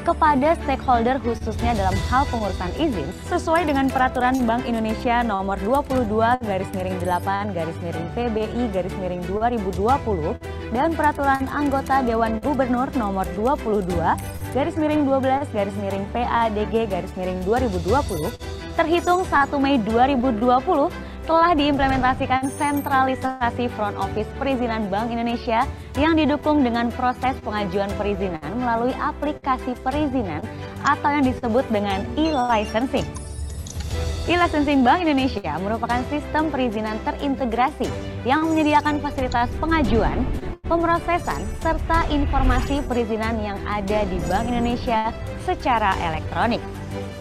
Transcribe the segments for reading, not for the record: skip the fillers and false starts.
kepada stakeholder khususnya dalam hal pengurusan izin sesuai dengan Peraturan Bank Indonesia Nomor 22/8/PBI/2020 dan Peraturan Anggota Dewan Gubernur Nomor 22/12/PADG/2020 terhitung 1 Mei 2020 telah diimplementasikan sentralisasi front office perizinan Bank Indonesia yang didukung dengan proses pengajuan perizinan melalui aplikasi perizinan atau yang disebut dengan e-licensing. E-licensing Bank Indonesia merupakan sistem perizinan terintegrasi yang menyediakan fasilitas pengajuan, pemrosesan, serta informasi perizinan yang ada di Bank Indonesia secara elektronik.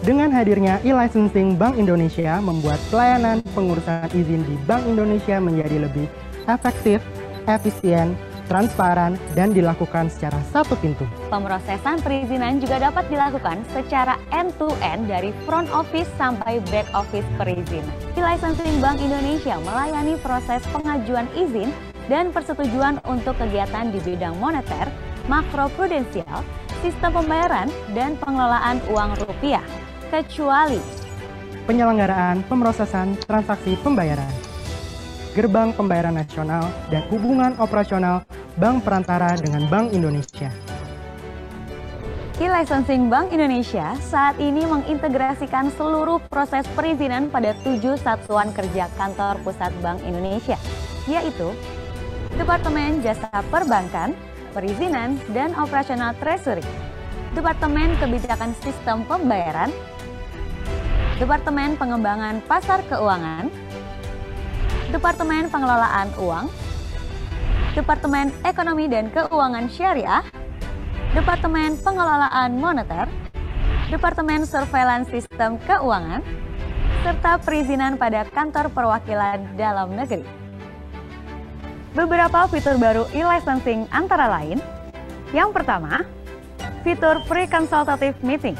Dengan hadirnya e-licensing Bank Indonesia membuat pelayanan pengurusan izin di Bank Indonesia menjadi lebih efektif, efisien, transparan, dan dilakukan secara satu pintu. Pemrosesan perizinan juga dapat dilakukan secara end-to-end dari front office sampai back office perizinan. E-licensing Bank Indonesia melayani proses pengajuan izin dan persetujuan untuk kegiatan di bidang moneter, makroprudensial, sistem pembayaran, dan pengelolaan uang rupiah, kecuali penyelenggaraan pemrosesan transaksi pembayaran, gerbang pembayaran nasional, dan hubungan operasional bank perantara dengan Bank Indonesia. E-licensing Bank Indonesia saat ini mengintegrasikan seluruh proses perizinan pada 7 satuan kerja kantor pusat Bank Indonesia, yaitu Departemen Jasa Perbankan, Perizinan dan Operasional Treasury, Departemen Kebijakan Sistem Pembayaran, Departemen Pengembangan Pasar Keuangan, Departemen Pengelolaan Uang, Departemen Ekonomi dan Keuangan Syariah, Departemen Pengelolaan Moneter, Departemen Surveillance Sistem Keuangan, serta perizinan pada kantor perwakilan dalam negeri. Beberapa fitur baru e-licensing antara lain, yang pertama, fitur pre-consultative meeting.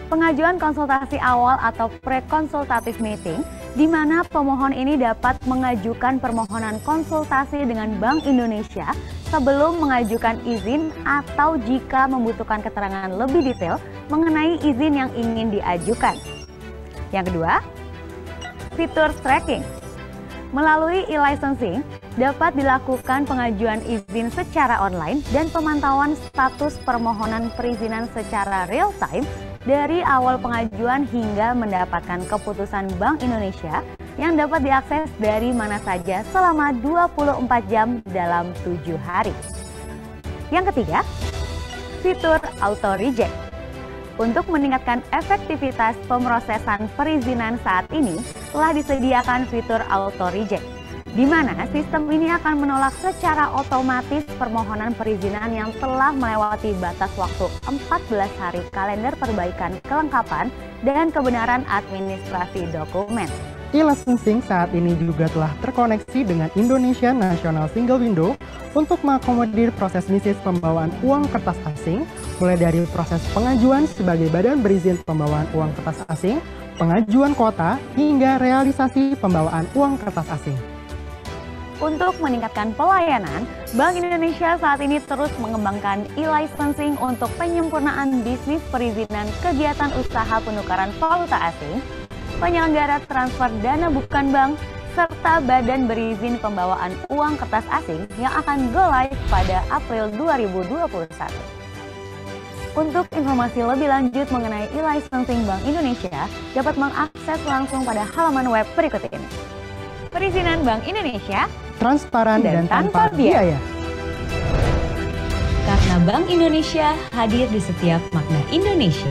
Pengajuan konsultasi awal atau pre-consultative meeting, di mana pemohon ini dapat mengajukan permohonan konsultasi dengan Bank Indonesia sebelum mengajukan izin atau jika membutuhkan keterangan lebih detail mengenai izin yang ingin diajukan. Yang kedua, fitur tracking. Melalui e-licensing, dapat dilakukan pengajuan izin secara online dan pemantauan status permohonan perizinan secara real time dari awal pengajuan hingga mendapatkan keputusan Bank Indonesia yang dapat diakses dari mana saja selama 24 jam dalam 7 hari. Yang ketiga, fitur auto reject. Untuk meningkatkan efektivitas pemrosesan perizinan saat ini, telah disediakan fitur auto reject, di mana sistem ini akan menolak secara otomatis permohonan perizinan yang telah melewati batas waktu 14 hari kalender perbaikan kelengkapan dan kebenaran administrasi dokumen. E-licensing saat ini juga telah terkoneksi dengan Indonesia National Single Window untuk mengakomodir proses bisnis pembawaan uang kertas asing, mulai dari proses pengajuan sebagai badan berizin pembawaan uang kertas asing, pengajuan kuota, hingga realisasi pembawaan uang kertas asing. Untuk meningkatkan pelayanan, Bank Indonesia saat ini terus mengembangkan e-licensing untuk penyempurnaan bisnis perizinan kegiatan usaha penukaran valuta asing, penyelenggara transfer dana bukan bank, serta badan berizin pembawaan uang kertas asing yang akan go live pada April 2021. Untuk informasi lebih lanjut mengenai e-licensing Bank Indonesia, dapat mengakses langsung pada halaman web berikut ini. Perizinan Bank Indonesia, transparan dan tanpa biaya. Karena Bank Indonesia hadir di setiap makna Indonesia.